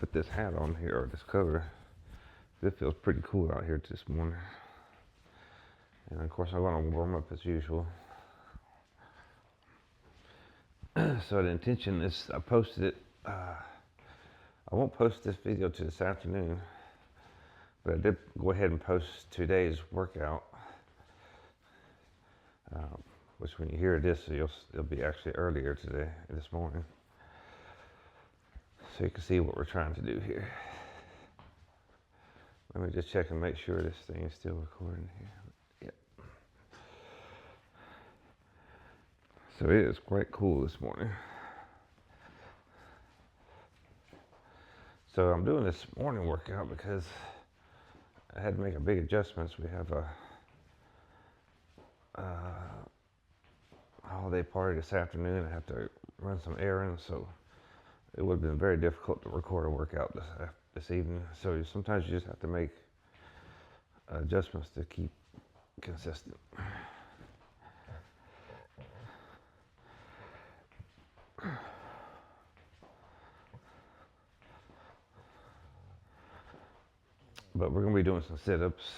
put this hat on here, or this cover. It feels pretty cool out here this morning. And of course I'm gonna warm up as usual. So the intention is, I posted it, I won't post this video till this afternoon, but I did go ahead and post today's workout, which when you hear this, it'll be actually earlier today, this morning. So you can see what we're trying to do here. Let me just check and make sure this thing is still recording here. Yep. So it is quite cool this morning. So I'm doing this morning workout because I had to make a big adjustments. We have a holiday party this afternoon. I have to run some errands, so it would have been very difficult to record a workout this evening. So sometimes you just have to make adjustments to keep consistent. But we're going to be doing some sit-ups.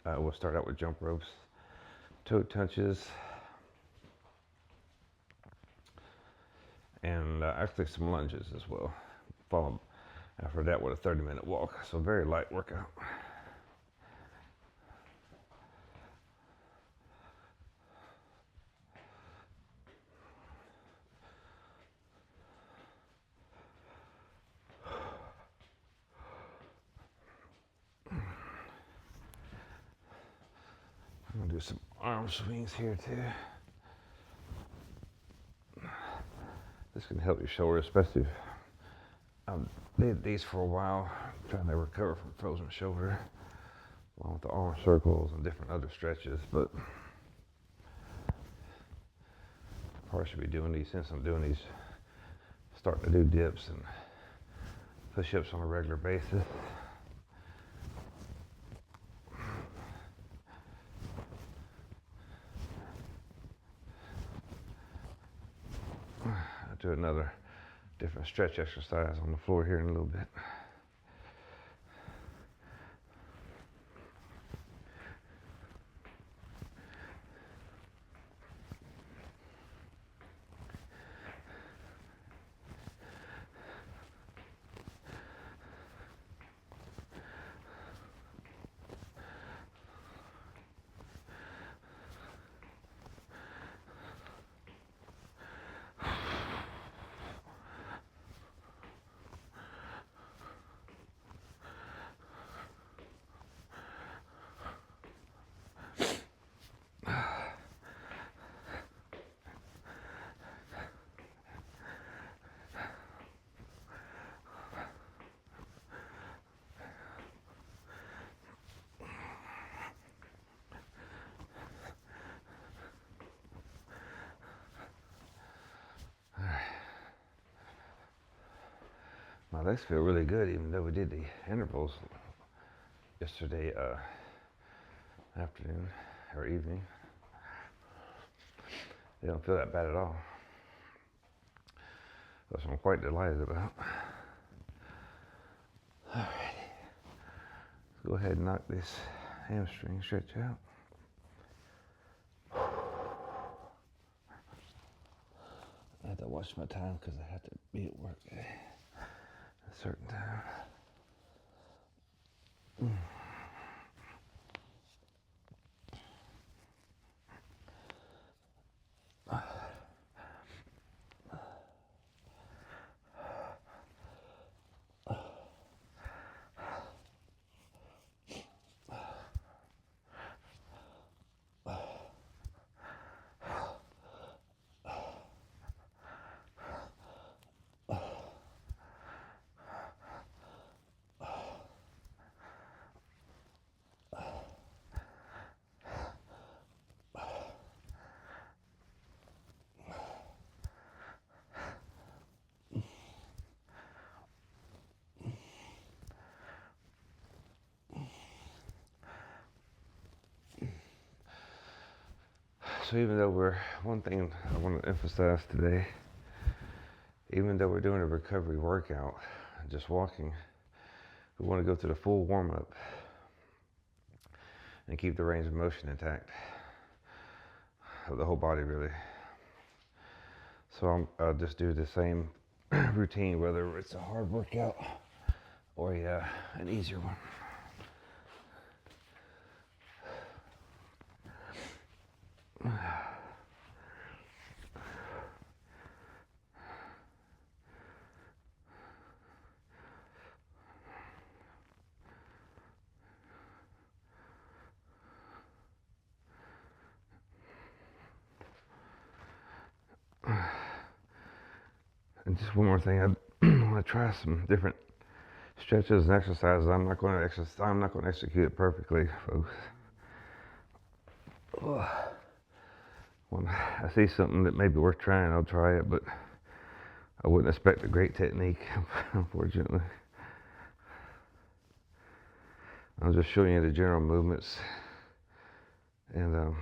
We'll start out with jump ropes, toe touches, and actually some lunges as well. Followed after that with a 30-minute walk. So very light workout. I'm gonna do some arm swings here too. This can help your shoulder, especially if I've did these for a while, trying to recover from frozen shoulder, along with the arm circles and different other stretches. But I probably should be doing these, since I'm doing these, starting to do dips and push-ups on a regular basis. I'll do another different stretch exercise on the floor here in a little bit. My legs feel really good, even though we did the intervals yesterday afternoon or evening. They don't feel that bad at all, which I'm quite delighted about. Alrighty, let's go ahead and knock this hamstring stretch out. I have to watch my time because I have to be at work at a certain time. So even though one thing I want to emphasize today, even though we're doing a recovery workout, just walking. We want to go through the full warm-up and keep the range of motion intact of the whole body, really. So I'll just do the same routine, whether it's a hard workout or an easier one. And just one more thing, I want to try some different stretches and exercises. I'm not going to execute it perfectly, folks. When I see something that may be worth trying, I'll try it, but I wouldn't expect a great technique, unfortunately. I'm just showing you the general movements, and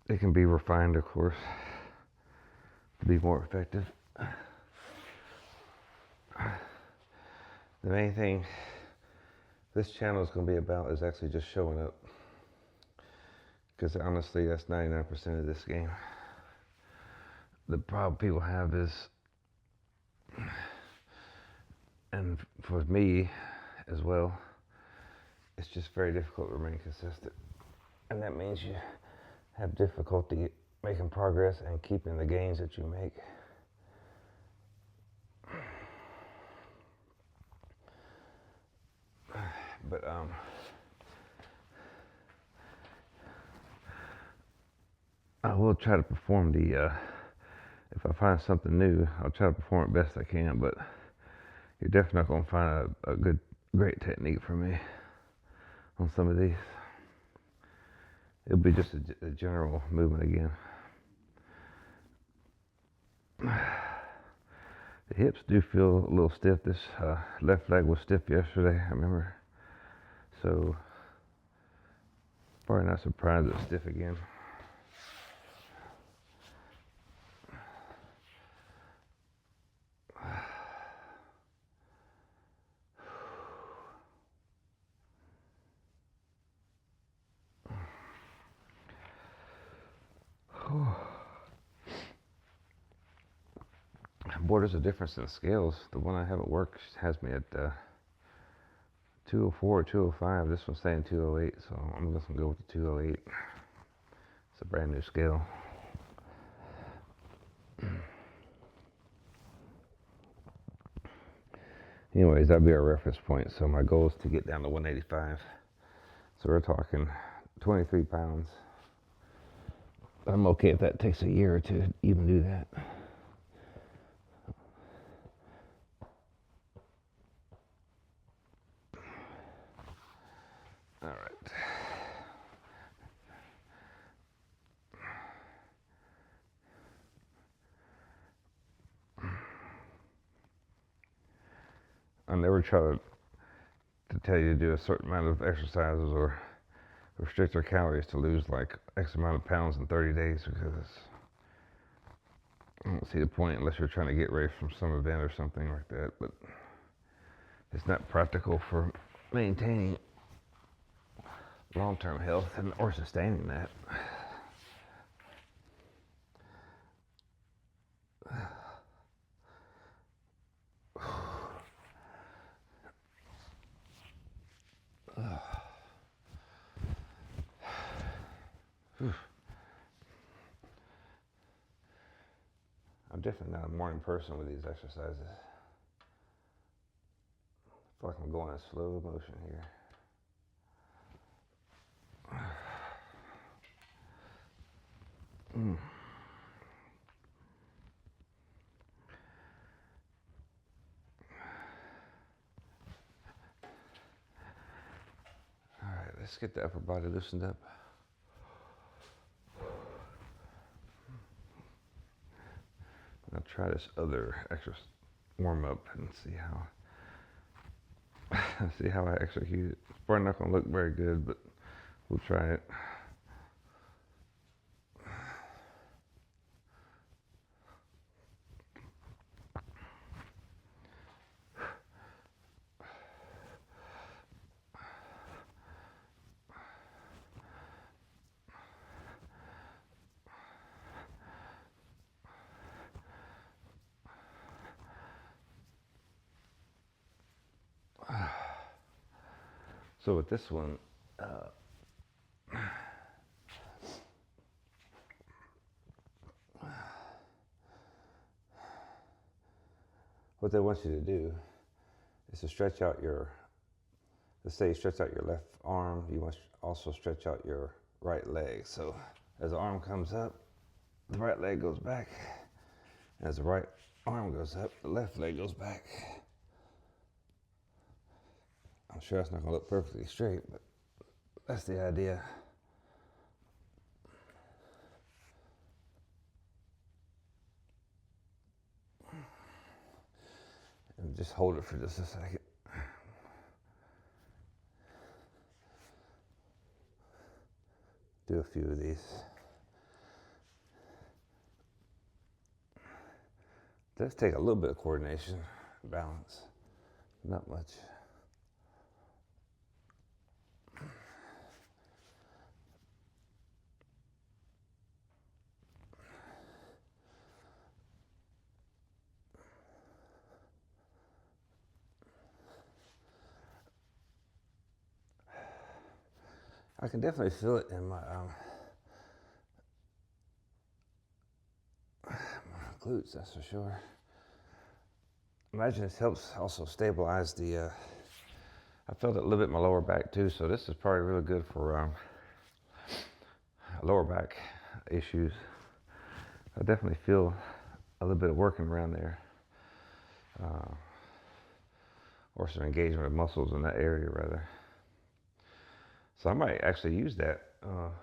it can be refined, of course, to be more effective. The main thing this channel is going to be about is actually just showing up, because honestly, that's 99% of this game. The problem people have is, and for me as well, it's just very difficult to remain consistent, and that means you have difficulty making progress and keeping the gains that you make. But I will try to perform if I find something new, I'll try to perform it best I can, but you're definitely not going to find a great technique from me on some of these. It'll be just a general movement again. The hips do feel a little stiff. This left leg was stiff yesterday, I remember. So, probably not surprised it's stiff again. Boy, there's a difference in the scales. The one I have at work has me at 204 or 205. This one's saying 208, so I'm just gonna go with the 208. It's a brand new scale. Anyways, that'll be our reference point. So my goal is to get down to 185. So we're talking 23 pounds. I'm okay if that takes a year or two to even do that. All right. I never try to tell you to do a certain amount of exercises or restrict your calories to lose like X amount of pounds in 30 days, because I don't see the point unless you're trying to get ready from some event or something like that. But it's not practical for maintaining long-term health or sustaining that. I'm definitely not a morning person with these exercises. I feel like I'm going in slow motion here. All right, let's get the upper body loosened up. I'll try this other exercise warm up and see how I execute it. It's probably not going to look very good, but we'll try it. So with this one, what they want you to do is to stretch out your, let's say you stretch out your left arm, you must also stretch out your right leg. So as the arm comes up, the right leg goes back. As the right arm goes up, the left leg goes back. I'm sure it's not gonna look perfectly straight, but that's the idea. And just hold it for just a second. Do a few of these. It does take a little bit of coordination, balance, not much. I can definitely feel it in my glutes, that's for sure. Imagine this helps also stabilize the, I felt it a little bit in my lower back too, so this is probably really good for lower back issues. I definitely feel a little bit of working around there. Or some engagement of muscles in that area rather. So I might actually use that on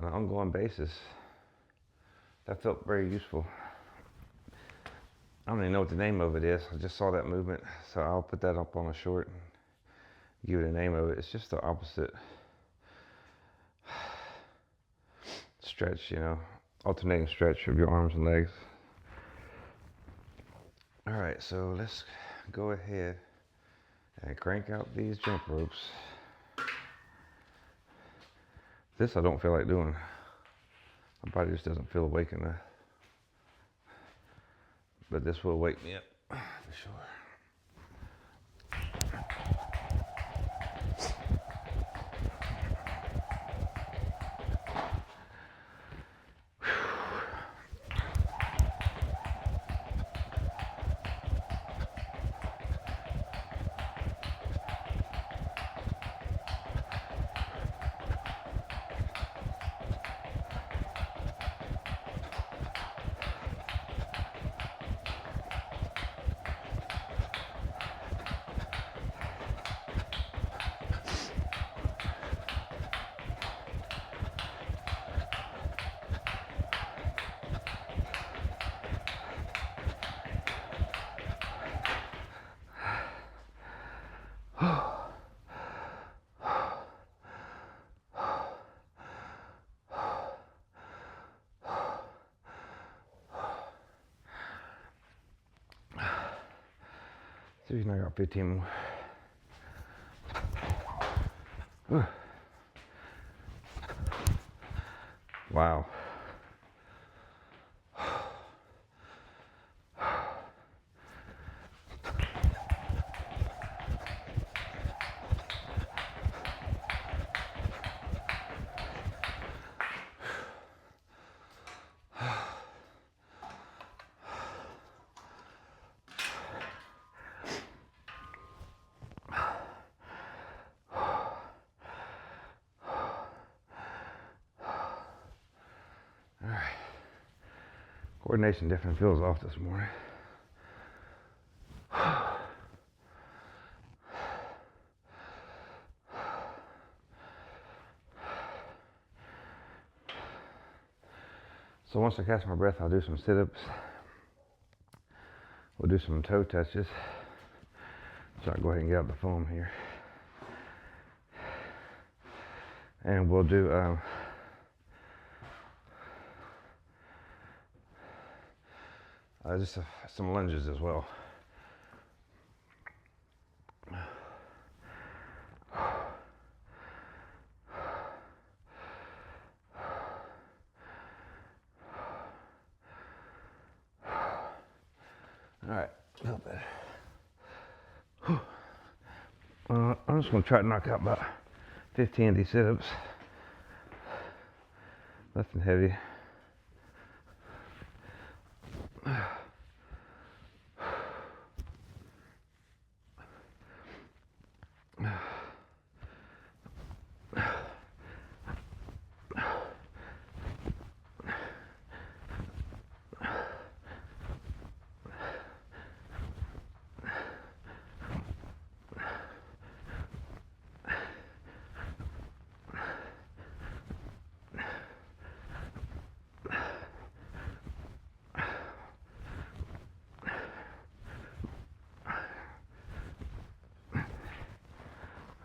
an ongoing basis. That felt very useful. I don't even know what the name of it is. I just saw that movement, so I'll put that up on a short and give it a name of it. It's just the opposite stretch, you know, alternating stretch of your arms and legs. All right, so let's go ahead and crank out these jump ropes. This I don't feel like doing. My body just doesn't feel awake enough. But this will wake me up for sure. See, I got 15 more. Wow. All right. Coordination definitely feels off this morning. So once I catch my breath, I'll do some sit-ups. We'll do some toe touches. So I'll go ahead and get out the foam here. And we'll do just some lunges as well. All right, a little better. I'm just gonna try to knock out about 15 of these sit-ups. Nothing heavy.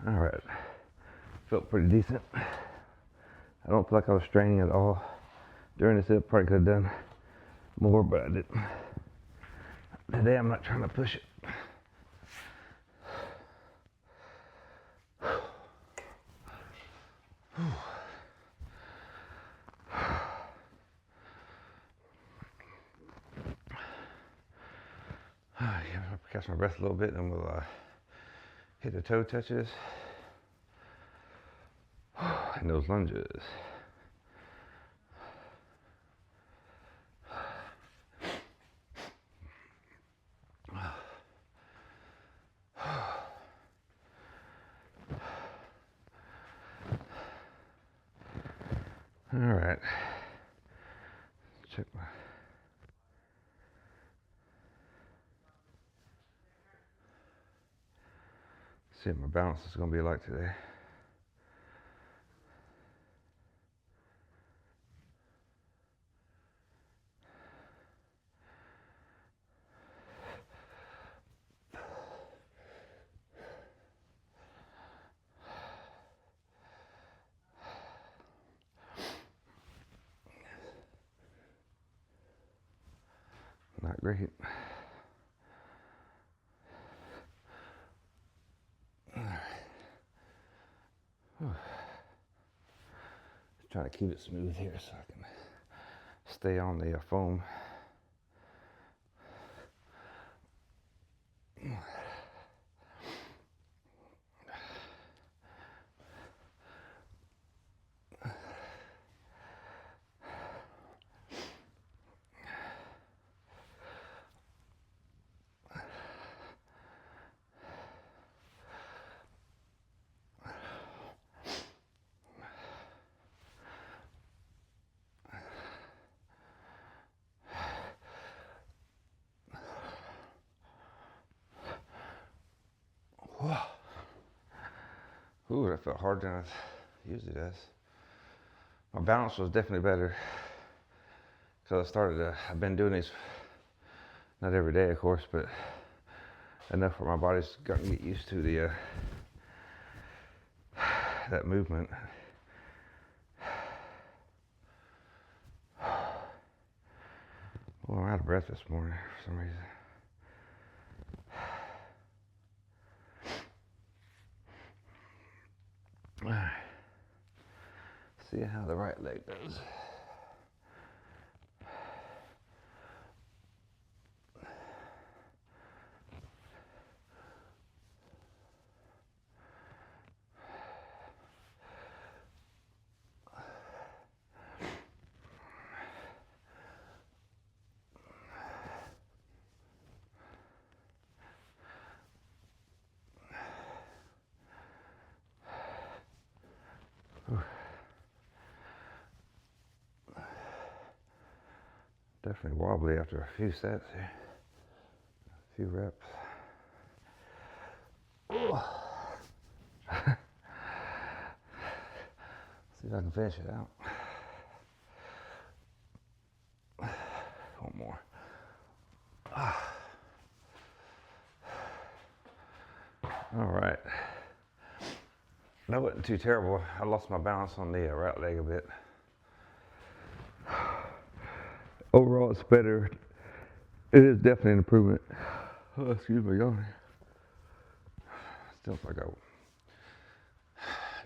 All right, felt pretty decent. I don't feel like I was straining at all during the sit. Probably could have done more, but I didn't. Today I'm not trying to push it. Catch my breath a little bit, and we'll hit the toe touches and those lunges. All right. Check my. See what my balance is going to be like today. Not great. Just trying to keep it smooth here so I can stay on the foam. Ooh, that felt harder than I usually does. My balance was definitely better because I've been doing these, not every day of course, but enough where my body's gotten to get used to the that movement. Well, I'm out of breath this morning for some reason. See how the right leg does. Definitely wobbly after a few sets here, a few reps. See if I can finish it out. One more. All right. That wasn't too terrible. I lost my balance on the right leg a bit. Overall, it's better. It is definitely an improvement. Oh, excuse me, y'all. Still feel like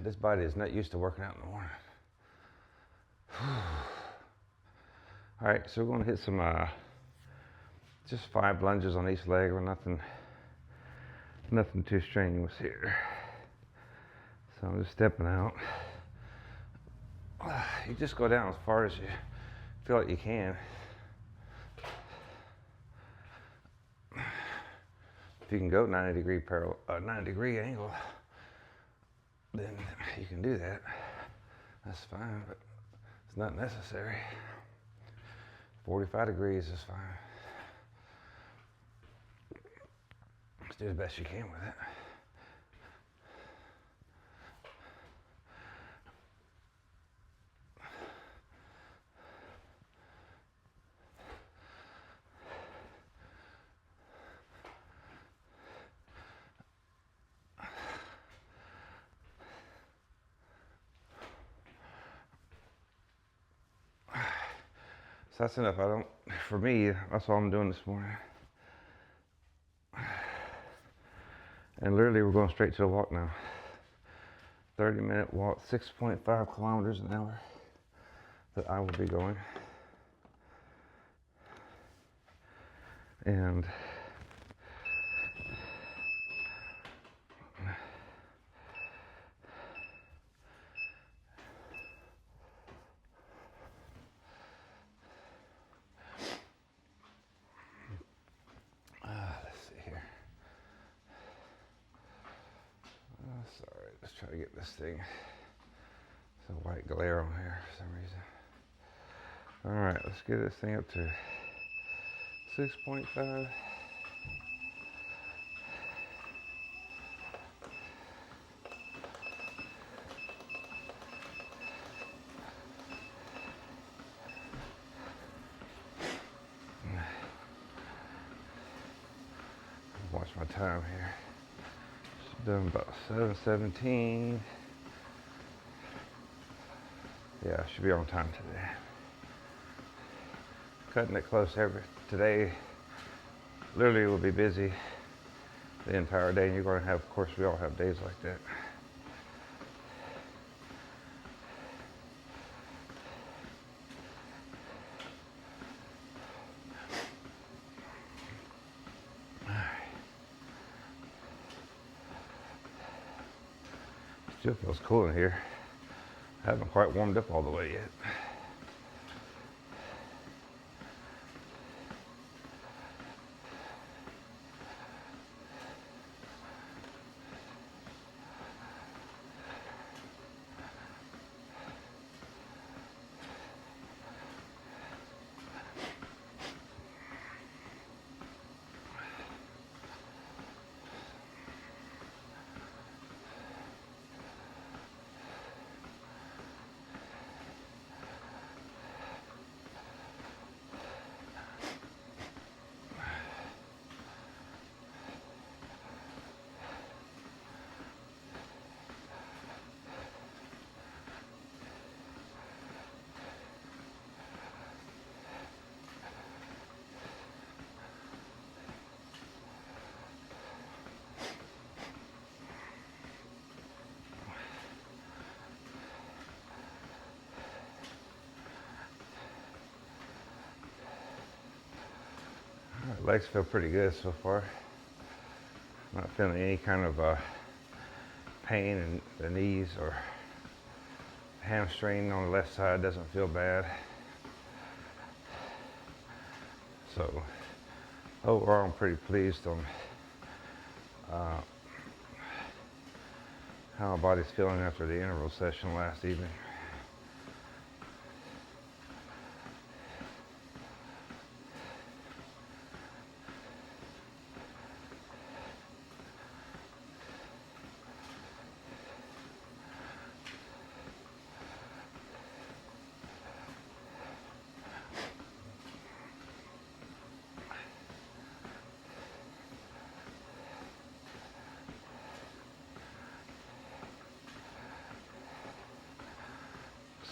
this body is not used to working out in the morning. All right, so we're going to hit some just 5 lunges on each leg, or nothing nothing too strenuous here. So I'm just stepping out. You just go down as far as you feel like you can. If you can go 90 degree angle, then you can do that. That's fine, but it's not necessary. 45 degrees is fine. Just do the best you can with it. So that's enough. For me, that's all I'm doing this morning. And literally we're going straight to the walk now. 30-minute walk, 6.5 kilometers an hour that I will be going. And let's see here. Sorry, let's try to get this thing. It's a white glare on here for some reason. All right, let's get this thing up to 6.5. Watch my time here. Done about 7:17. Yeah, I should be on time today. Cutting it close today. Literally will be busy the entire day, and you're going to have, of course, we all have days like that. Still feels cool in here. I haven't quite warmed up all the way yet. Legs feel pretty good so far. Not feeling any kind of pain in the knees or hamstring on the left side. Doesn't feel bad. So overall, I'm pretty pleased on how my body's feeling after the interval session last evening.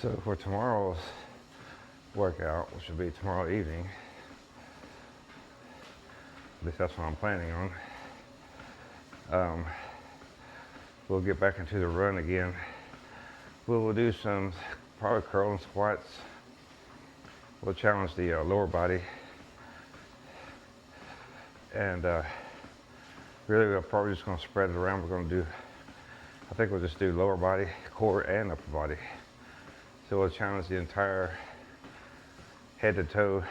So for tomorrow's workout, which will be tomorrow evening, at least that's what I'm planning on, we'll get back into the run again. We will do some probably curl and squats. We'll challenge the lower body, and Really, we're probably just going to spread it around. We're going to do, I think we'll just do lower body, core, and upper body. So we'll challenge the entire head to toe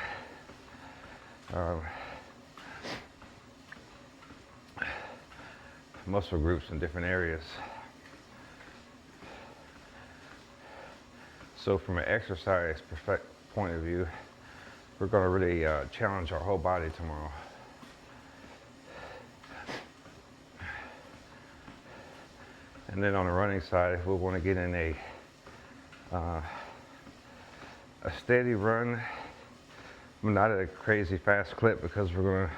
muscle groups in different areas. So from an exercise point of view, we're going to really challenge our whole body tomorrow. And then on the running side, we'll want to get in a steady run, not at a crazy fast clip, because we're going to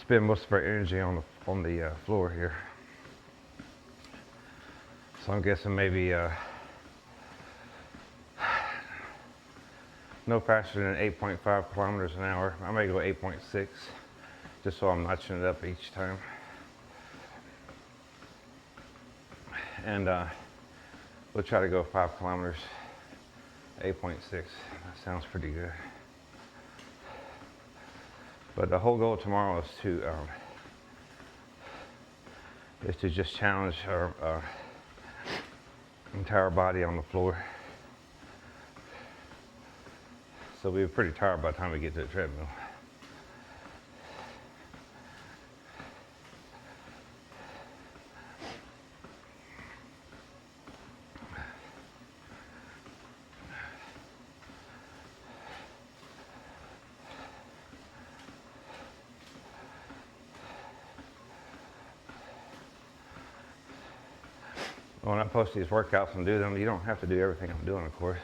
spend most of our energy on the floor here. So I'm guessing maybe no faster than 8.5 kilometers an hour. I may go 8.6, just so I'm notching it up each time. And we'll try to go 5 kilometers, 8.6. That sounds pretty good. But the whole goal tomorrow is to just challenge our entire body on the floor. So we'll be pretty tired by the time we get to the treadmill. When I post these workouts and do them, you don't have to do everything I'm doing, of course.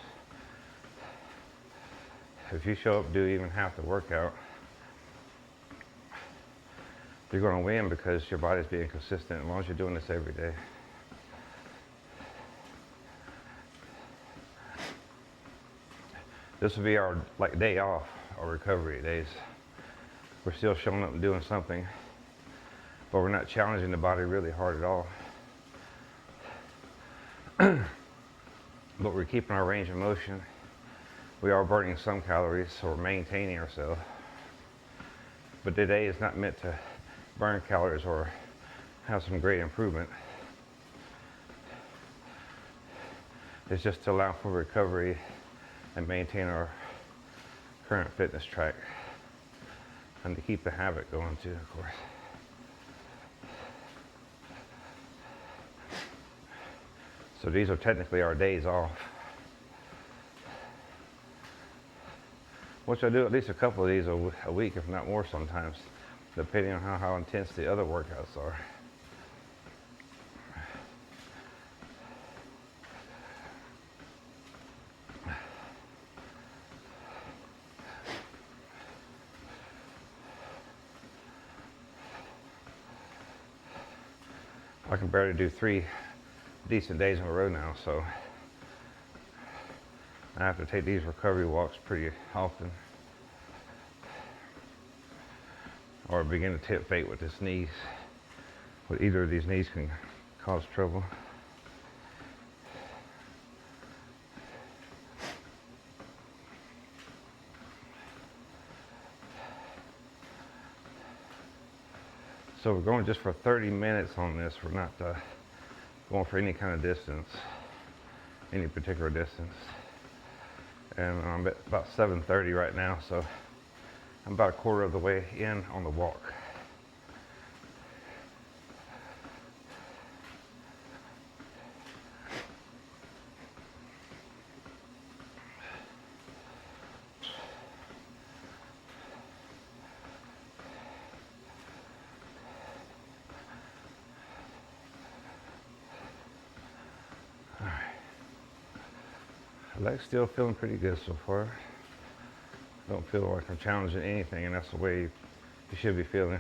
If you show up, do even half the workout, you're going to win because your body's being consistent as long as you're doing this every day. This will be our day off, our recovery days. We're still showing up and doing something, but we're not challenging the body really hard at all. But we're keeping our range of motion. We are burning some calories, so we're maintaining ourselves. But today is not meant to burn calories or have some great improvement. It's just to allow for recovery and maintain our current fitness track, and to keep the habit going too, of course. So these are technically our days off, which I do at least a couple of these a week, if not more sometimes, depending on how intense the other workouts are. I can barely do 3 decent days in a row now, so I have to take these recovery walks pretty often, or begin to tip fate with this knees. With either of these knees can cause trouble. So we're going just for 30 minutes on this. We're not going for any kind of distance, any particular distance. And I'm at about 7:30 right now, so I'm about a quarter of the way in on the walk. Leg's still feeling pretty good so far. Don't feel like I'm challenging anything, and that's the way you should be feeling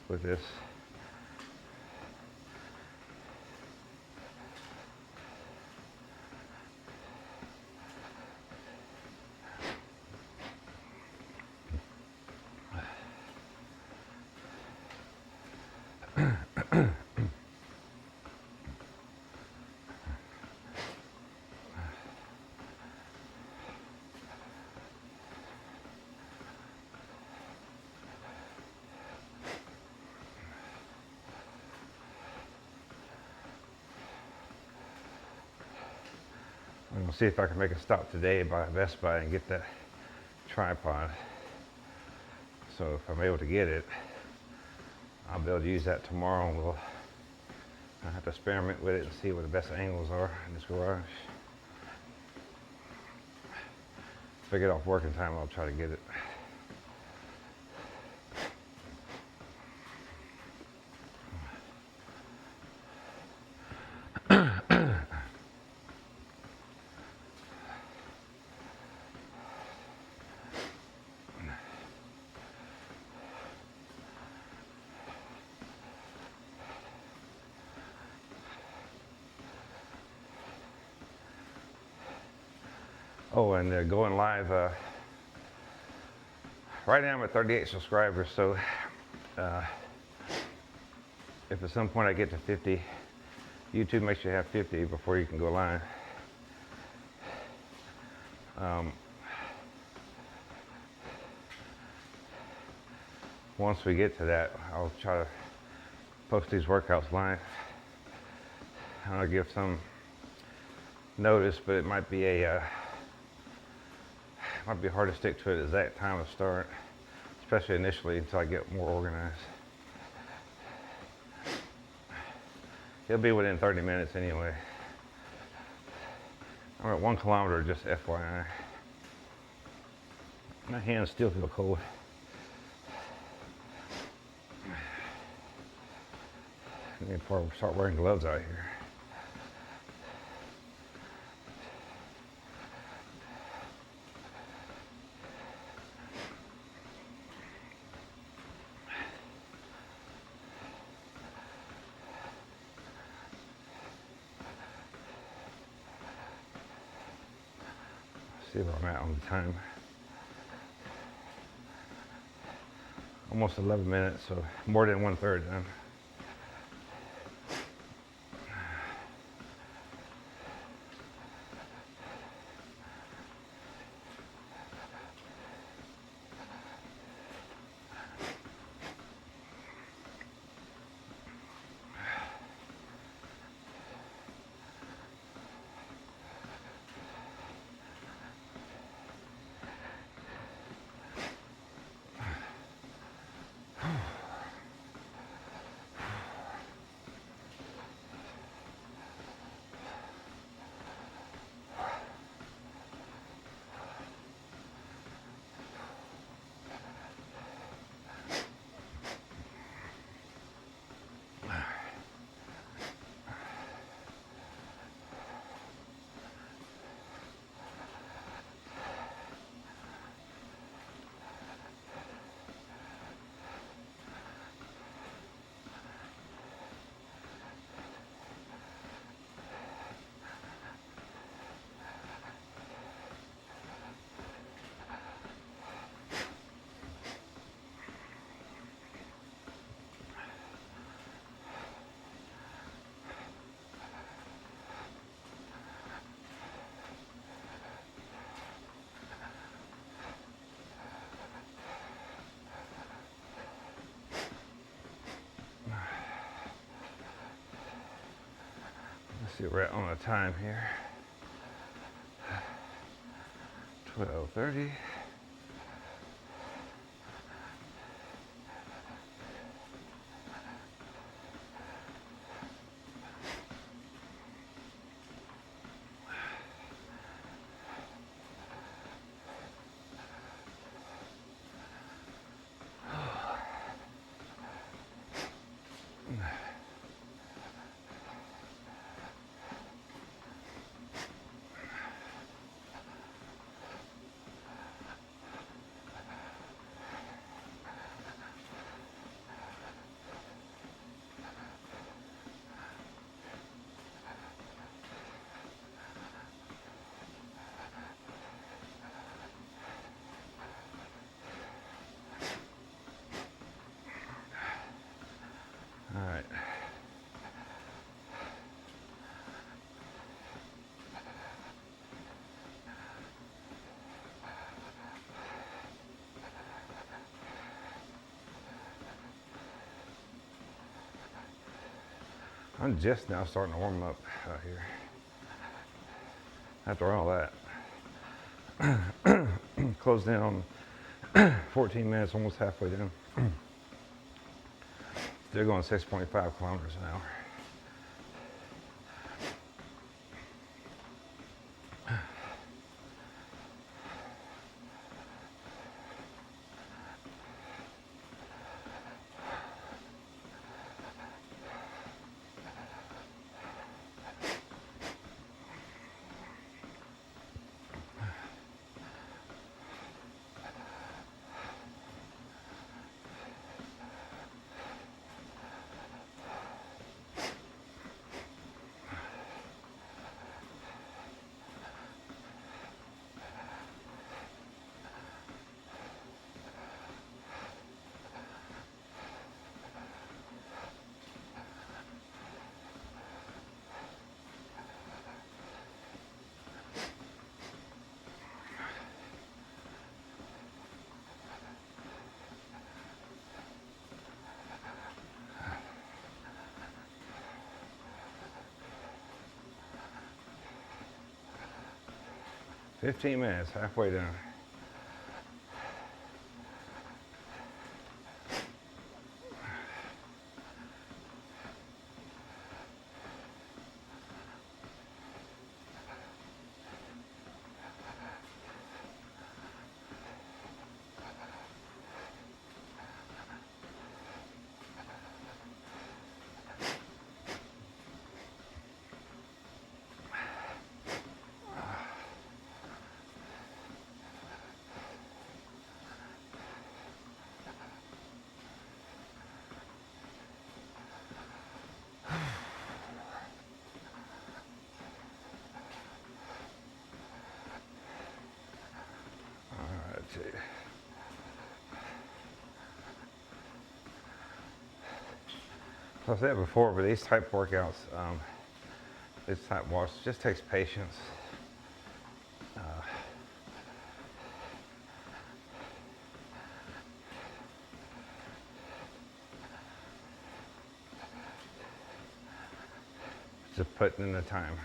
with this. gonna see if I can make a stop today by Best Buy and get that tripod. So if I'm able to get it, I'll be able to use that tomorrow, and I'll have to experiment with it and see what the best angles are in this garage. If I get off work in time, I'll try to get it. Oh, and going live. Right now I'm at 38 subscribers, so if at some point I get to 50, YouTube makes you have 50 before you can go live. Once we get to that, I'll try to post these workouts live. I'll give some notice, but it might be hard to stick to it exact time of start, especially initially until I get more organized. It'll be within 30 minutes anyway. I'm at 1 kilometer, just FYI. My hands still feel cold. I need to start wearing gloves out here. See where I'm at on the time. Almost 11 minutes, so more than 1/3 done. Let's see, we're at on the time here. 12:30. All right. I'm just now starting to warm up out here. after all that. Closed in on 14 minutes, almost halfway down. Still going 6.5 kilometers an hour. "15 minutes, halfway down." So I said before, but these type workouts, this type walks just takes patience. Just putting in the time.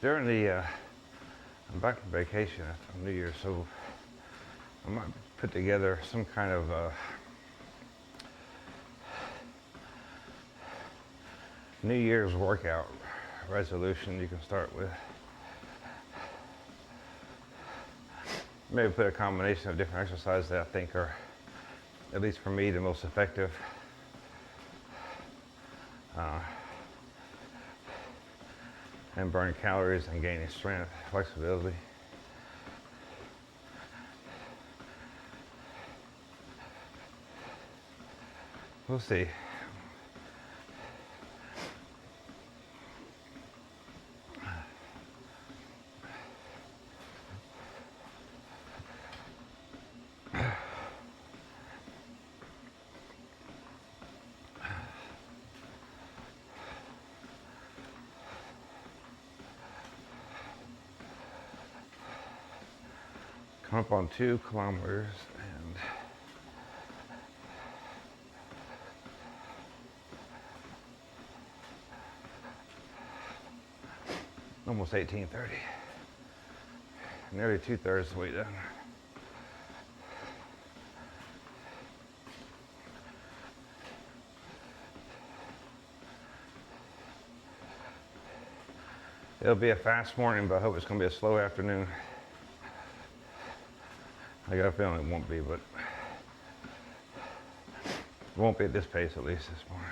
During the, I'm back from vacation after New Year's, so I might put together some kind of New Year's workout resolution you can start with. Maybe put a combination of different exercises that I think are, at least for me, the most effective. And burning calories and gaining strength, flexibility. We'll see. Come up on 2 kilometers and almost 18:30. Nearly 2/3 the way done. It'll be a fast morning, but I hope it's going to be a slow afternoon. I got a feeling it won't be, but It won't be at this pace at least this morning.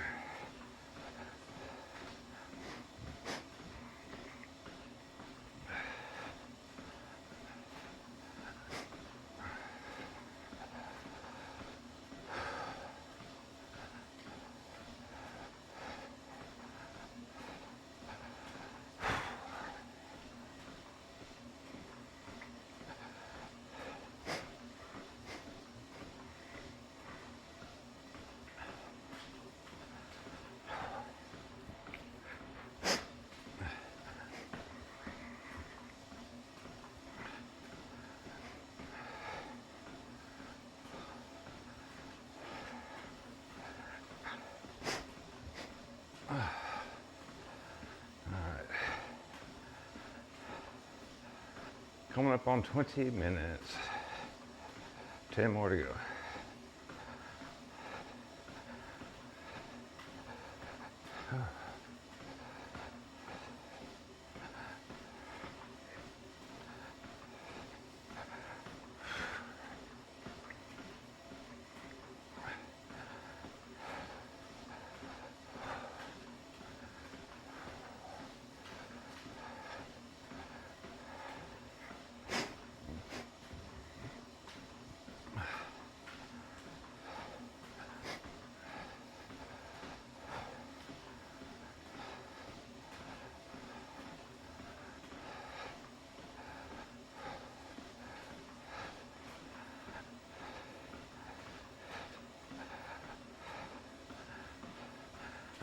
Coming up on 20 minutes. 10 more to go.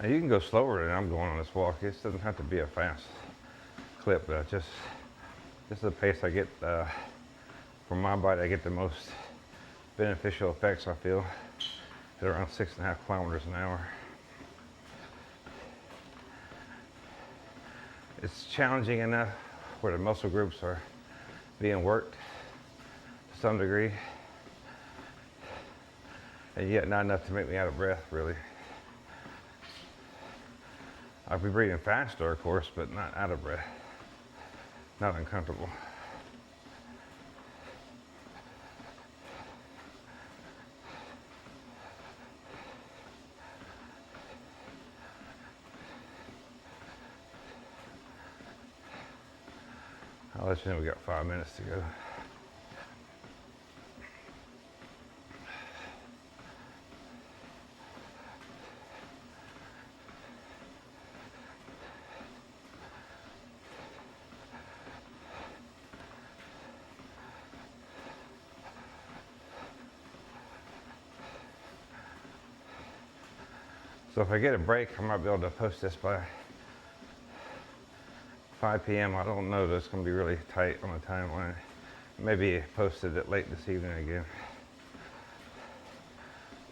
Now you can go slower than I'm going on this walk. It doesn't have to be a fast clip, but just this is the pace I get from my body. I get the most beneficial effects, I feel, at around 6.5 kilometers an hour. It's challenging enough where the muscle groups are being worked to some degree, and yet not enough to make me out of breath, really. I'll be breathing faster, of course, but not out of breath, not uncomfortable. I'll let you know we got 5 minutes to go. So if I get a break, I might be able to post this by 5 p.m. I don't know. That's going to be really tight on the timeline. Maybe posted it late this evening again.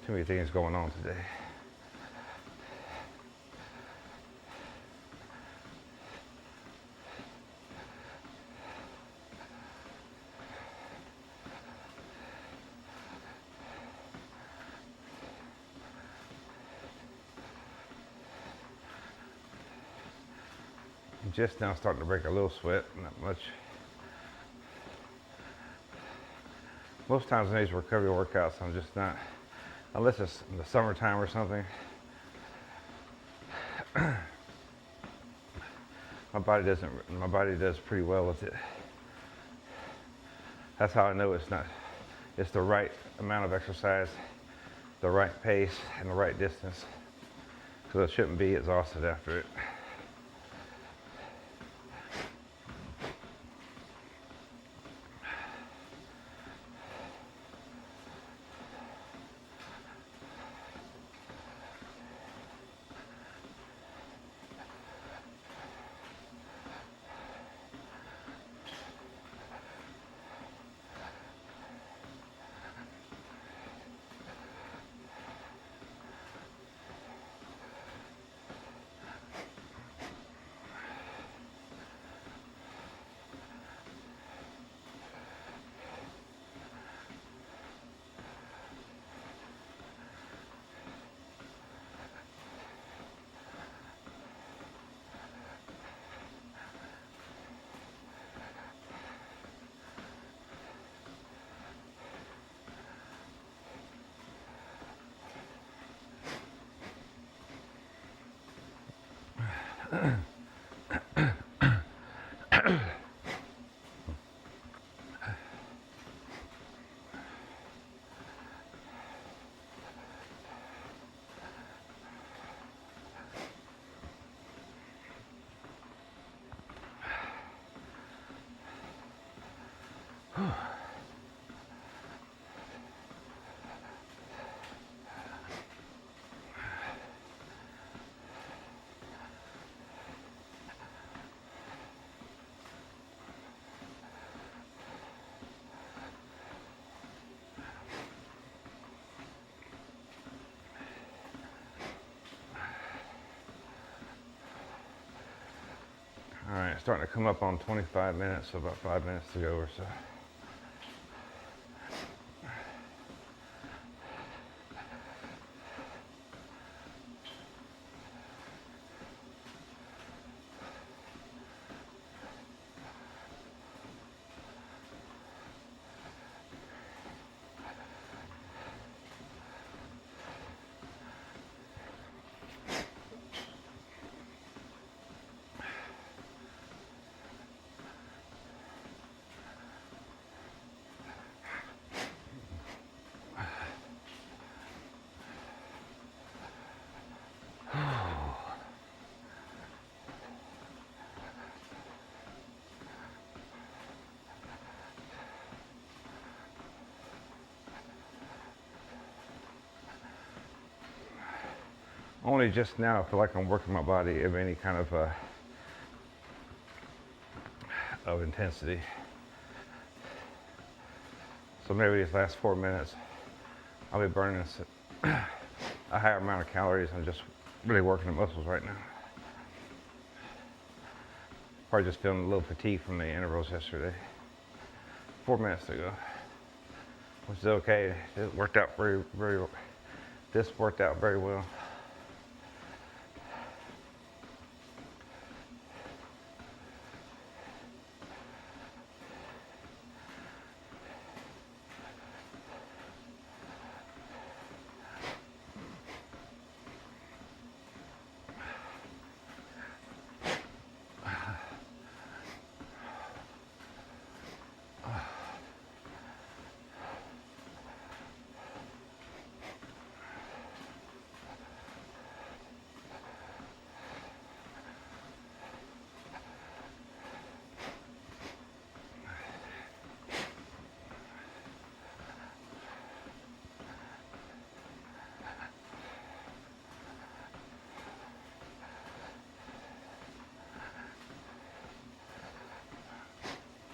Too many things going on today. I'm just now starting to break a little sweat, not much. Most times in these recovery workouts, I'm just not, unless it's in the summertime or something. My body does pretty well with it. That's how I know it's the right amount of exercise, the right pace, and the right distance. Because I shouldn't be exhausted after it. All right, starting to come up on 25 minutes, so about 5 minutes to go or so. Only just now I feel like I'm working my body of any kind of intensity. So maybe these last 4 minutes, I'll be burning a higher amount of calories and just really working the muscles right now. Probably just feeling a little fatigue from the intervals yesterday. 4 minutes to go, which is okay. It worked out this worked out very well.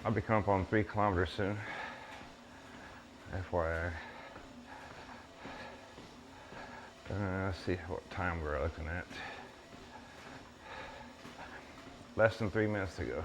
I'll be coming up on 3 kilometers soon, FYI. Let's see what time we're looking at. Less than 3 minutes to go.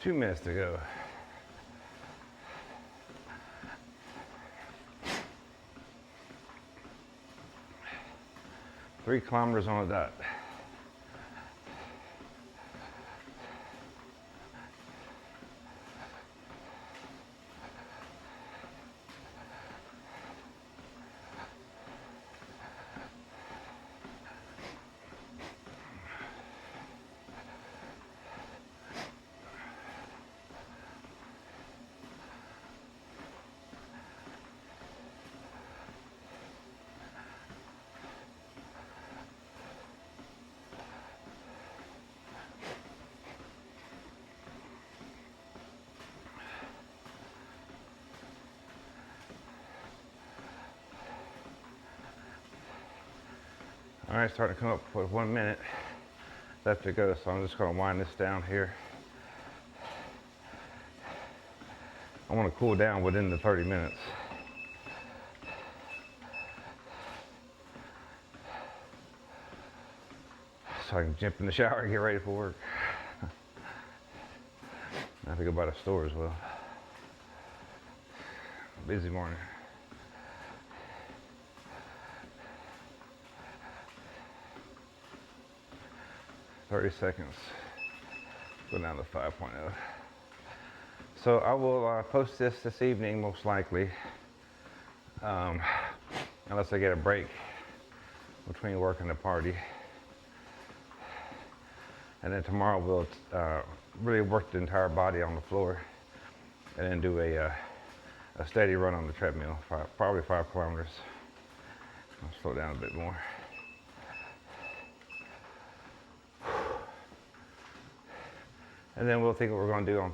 Two minutes to go. Three kilometers on the dot. All right, starting to come up with 1 minute left to go, so I'm just gonna wind this down here. I wanna cool down within the 30 minutes. So I can jump in the shower and get ready for work. I have to go by the store as well. Busy morning. "30 seconds. Go down to 5.0. So I will post this evening, most likely, unless I get a break between work and the party. And then tomorrow we'll really work the entire body on the floor, and then do a steady run on the treadmill, probably 5 kilometers. I'll slow down a bit more. And then we'll think what we're going to do on Thursday.